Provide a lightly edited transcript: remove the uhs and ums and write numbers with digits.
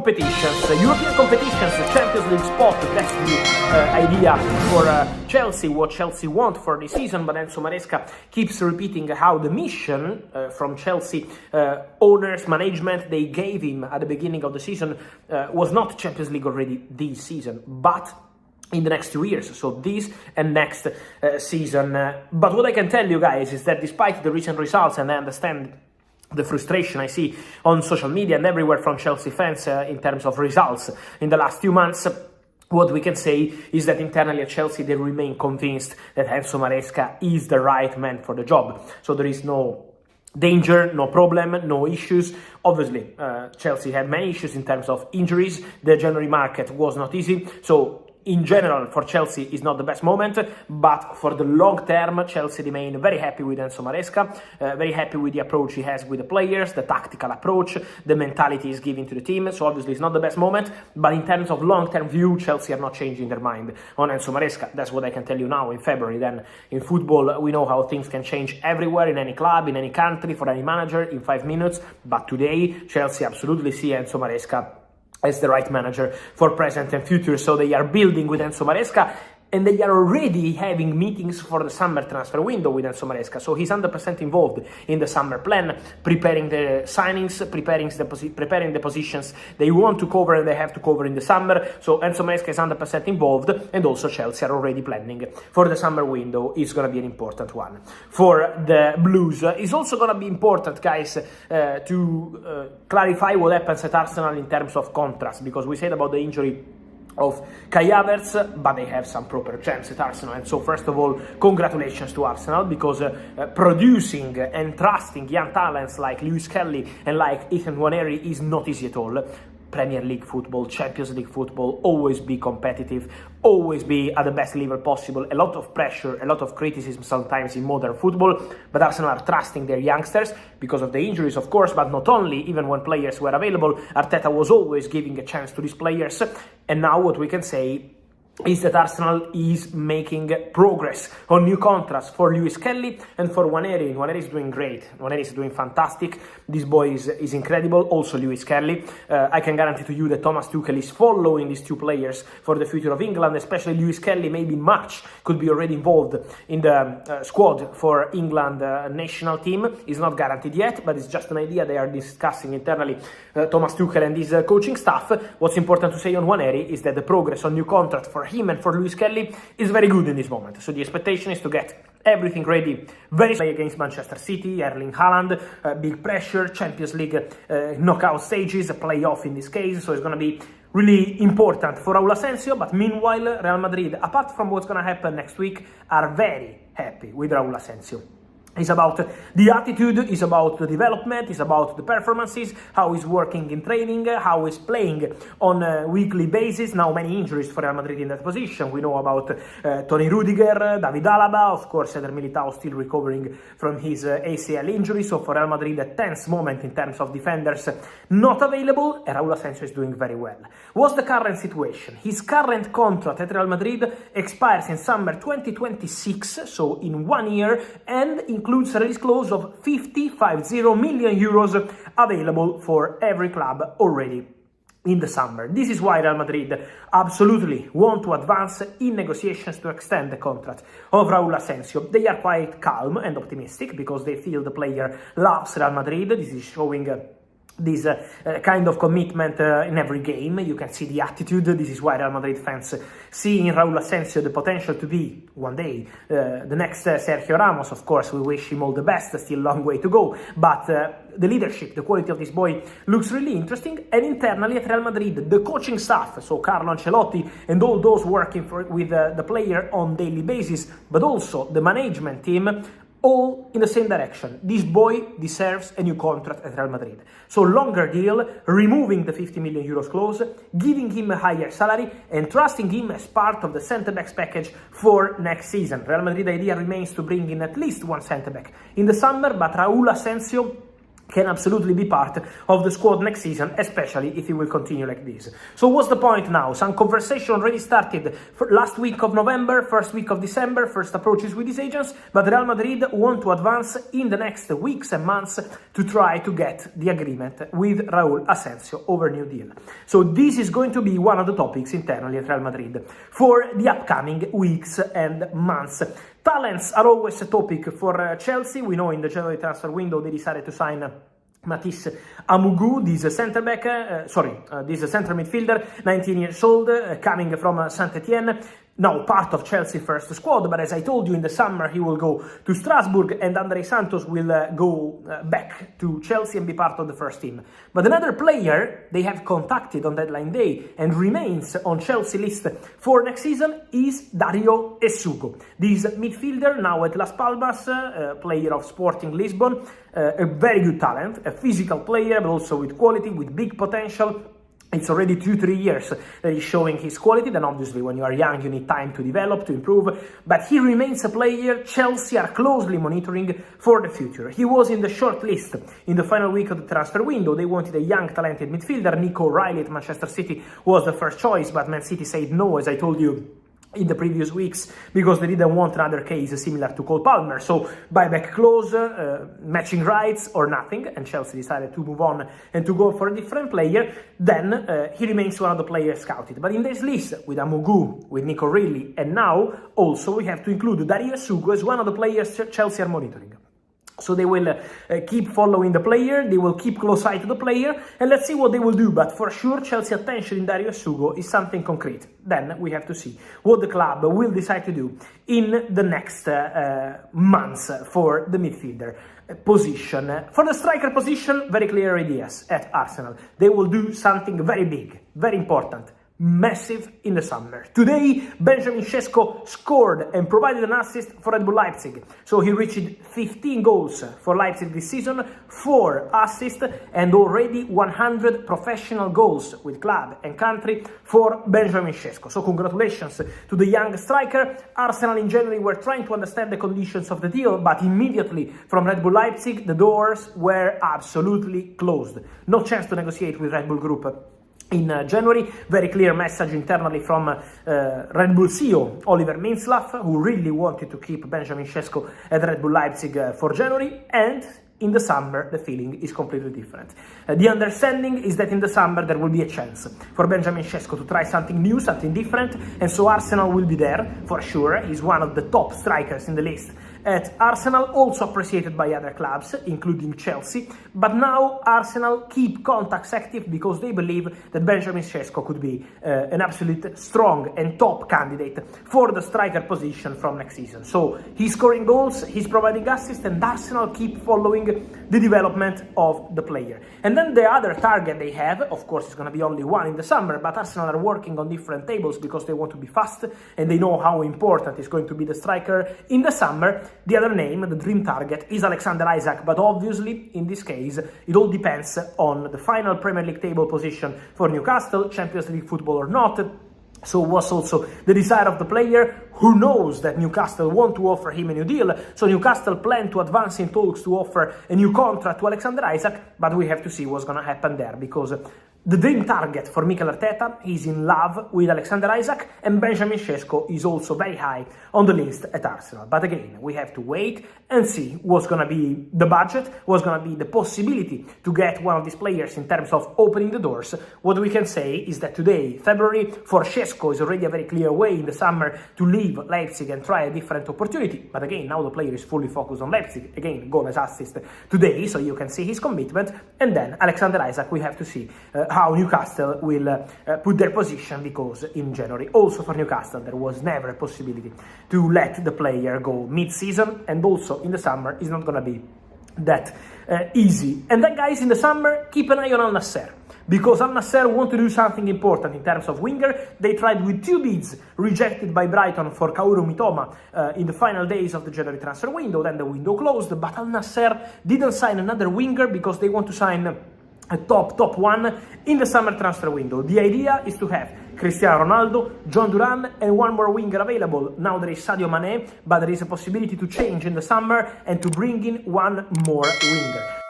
competitions, European competitions, Champions League spot. That's the idea for Chelsea, what Chelsea want for this season. But Enzo Maresca keeps repeating how the mission from Chelsea owners, management, they gave him at the beginning of the season was not Champions League already this season, but in the next 2 years, so this and next season. But what I can tell you guys is that despite the recent results, and I understand the frustration I see on social media and everywhere from Chelsea fans in terms of results in the last few months, what we can say is that internally at Chelsea they remain convinced that Enzo Maresca is the right man for the job. So there is no danger, no problem, no issues. Obviously, Chelsea had many issues in terms of injuries. The January market was not easy. So in general, for Chelsea, is not the best moment, but for the long term, Chelsea remain very happy with Enzo Maresca, very happy with the approach he has with the players, the tactical approach, the mentality he's giving to the team. So obviously it's not the best moment, but in terms of long-term view, Chelsea are not changing their mind on Enzo Maresca. That's what I can tell you now in February. Then in football, we know how things can change everywhere, in any club, in any country, for any manager, in 5 minutes. But today, Chelsea absolutely see Enzo Maresca as the right manager for present and future. So they are building with Enzo Maresca, and they are already having meetings for the summer transfer window with Enzo Maresca. So he's 100% involved in the summer plan, preparing the signings, preparing the positions they want to cover and they have to cover in the summer. So Enzo Maresca is 100% involved, and also Chelsea are already planning for the summer window. It's going to be an important one. For the Blues, it's also going to be important, guys, to clarify what happens at Arsenal in terms of contracts, because we said about the injury of Kai Havertz, but they have some proper gems at Arsenal. And so first of all, congratulations to Arsenal, because producing and trusting young talents like Lewis Kelly and like Ethan Nwaneri is not easy at all. Premier League football, Champions League football, always be competitive, always be at the best level possible. A lot of pressure, a lot of criticism sometimes in modern football, but Arsenal are trusting their youngsters because of the injuries, of course, but not only. Even when players were available, Arteta was always giving a chance to these players. And now what we can say is that Arsenal is making progress on new contracts for Lewis Kelly and for Nwaneri. Nwaneri is doing great. Nwaneri is doing fantastic. This boy is incredible. Also Lewis Kelly. I can guarantee to you that Thomas Tuchel is following these two players for the future of England, especially Lewis Kelly. Maybe in March could be already involved in the squad for England national team. It's not guaranteed yet, but it's just an idea they are discussing internally, Thomas Tuchel and his coaching staff. What's important to say on Nwaneri is that the progress on new contract for him and for Lewis Kelly is very good in this moment. So the expectation is to get everything ready. Very play against Manchester City, Erling Haaland, big pressure, Champions League knockout stages, a playoff in this case. So it's going to be really important for Raul Asensio. But meanwhile, Real Madrid, apart from what's going to happen next week, are very happy with Raul Asensio. It's about the attitude, it's about the development, it's about the performances, how he's working in training, how he's playing on a weekly basis. Now many injuries for Real Madrid in that position. We know about Toni Rudiger, David Alaba, of course Eder Militao still recovering from his ACL injury. So for Real Madrid, a tense moment in terms of defenders not available, and Raul Asensio is doing very well. What's the current situation? His current contract at Real Madrid expires in summer 2026, so in 1 year, and includes a release clause of 50 million euros available for every club already in the summer. This is why Real Madrid absolutely want to advance in negotiations to extend the contract of Raul Asensio. They are quite calm and optimistic because they feel the player loves Real Madrid. This is showing this kind of commitment in every game. You can see the attitude. This is why Real Madrid fans see in Raul Asensio the potential to be one day the next Sergio Ramos. Of course, we wish him all the best. Still a long way to go, but the leadership, the quality of this boy looks really interesting. And internally at Real Madrid, the coaching staff, so Carlo Ancelotti and all those working with the player on daily basis, but also the management team, all in the same direction. This boy deserves a new contract at Real Madrid. So longer deal, removing the 50 million euros clause, giving him a higher salary and trusting him as part of the centre-backs package for next season. Real Madrid idea remains to bring in at least one centre-back in the summer, but Raul Asensio can absolutely be part of the squad next season, especially if he will continue like this. So what's the point now? Some conversation already started for last week of November, first week of December, first approaches with these agents, but Real Madrid want to advance in the next weeks and months to try to get the agreement with Raúl Asensio over new deal. So this is going to be one of the topics internally at Real Madrid for the upcoming weeks and months. Talents are always a topic for Chelsea. We know in the January transfer window they decided to sign Matisse Amougou, this centre midfielder, 19 years old, coming from Saint-Etienne, now part of Chelsea first squad, but as I told you, in the summer he will go to Strasbourg and André Santos will go back to Chelsea and be part of the first team. But another player they have contacted on deadline day and remains on Chelsea list for next season is Dario Essugo. This midfielder now at Las Palmas, player of Sporting Lisbon, a very good talent, a physical player but also with quality, with big potential. It's already 2-3 years that he's showing his quality. Then obviously when you are young you need time to develop, to improve, but he remains a player Chelsea are closely monitoring for the future. He was in the short list in the final week of the transfer window. They wanted a young talented midfielder. Nico O'Reilly at Manchester City was the first choice, but Man City said no, as I told you in the previous weeks, because they didn't want another case similar to Cole Palmer. So buyback clause, matching rights or nothing, and Chelsea decided to move on and to go for a different player. Then he remains one of the players scouted. But in this list, with Amougou, with Nico O'Reilly, and now also we have to include Dario Essugo as one of the players Chelsea are monitoring. So they will keep following the player, they will keep close eye to the player, and let's see what they will do. But for sure, Chelsea attention in Dario Essugo is something concrete. Then we have to see what the club will decide to do in the next months for the midfielder position. For the striker position, very clear ideas at Arsenal. They will do something very big, very important, massive in the summer. Today, Benjamin Sesko scored and provided an assist for Red Bull Leipzig. So he reached 15 goals for Leipzig this season, 4 assists, and already 100 professional goals with club and country for Benjamin Sesko. So congratulations to the young striker. Arsenal in January were trying to understand the conditions of the deal, but immediately from Red Bull Leipzig, the doors were absolutely closed. No chance to negotiate with Red Bull Group in January. Very clear message internally from Red Bull CEO Oliver Mintzlaff, who really wanted to keep Benjamin Sesko at Red Bull Leipzig for January, and in the summer the feeling is completely different. The understanding is that in the summer there will be a chance for Benjamin Sesko to try something new, something different, and so Arsenal will be there for sure. He's one of the top strikers in the list at Arsenal, also appreciated by other clubs, including Chelsea. But now Arsenal keep contacts active because they believe that Benjamin Sesko could be an absolute strong and top candidate for the striker position from next season. So he's scoring goals, he's providing assists, and Arsenal keep following the development of the player. And then the other target they have, of course, is going to be only one in the summer, but Arsenal are working on different tables because they want to be fast and they know how important is going to be the striker in the summer. The other name, the dream target, is Alexander Isak, but obviously in this case it all depends on the final Premier League table position for Newcastle, Champions League football or not. So was also the desire of the player, who knows that Newcastle want to offer him a new deal. So Newcastle plan to advance in talks to offer a new contract to Alexander Isak, but we have to see what's going to happen there, because the dream target for Mikel Arteta is in love with Alexander Isak, and Benjamin Sesko is also very high on the list at Arsenal. But again, we have to wait and see what's going to be the budget, what's going to be the possibility to get one of these players in terms of opening the doors. What we can say is that today, February, for Sesko is already a very clear way in the summer to leave Leipzig and try a different opportunity. But again, now the player is fully focused on Leipzig. Again, goal as assist today, so you can see his commitment. And then Alexander Isak, we have to see how Newcastle will put their position, because in January, also for Newcastle, there was never a possibility to let the player go mid-season, and also in the summer is not going to be that easy. And then, guys, in the summer, keep an eye on Al-Nassr, because Al-Nassr want to do something important in terms of winger. They tried with 2 bids rejected by Brighton for Kaoru Mitoma in the final days of the January transfer window. Then the window closed, but Al-Nassr didn't sign another winger because they want to sign a top one in the summer transfer window. The idea is to have Cristiano Ronaldo, John Duran, and one more winger available. Now there is Sadio Mane, but there is a possibility to change in the summer and to bring in one more winger.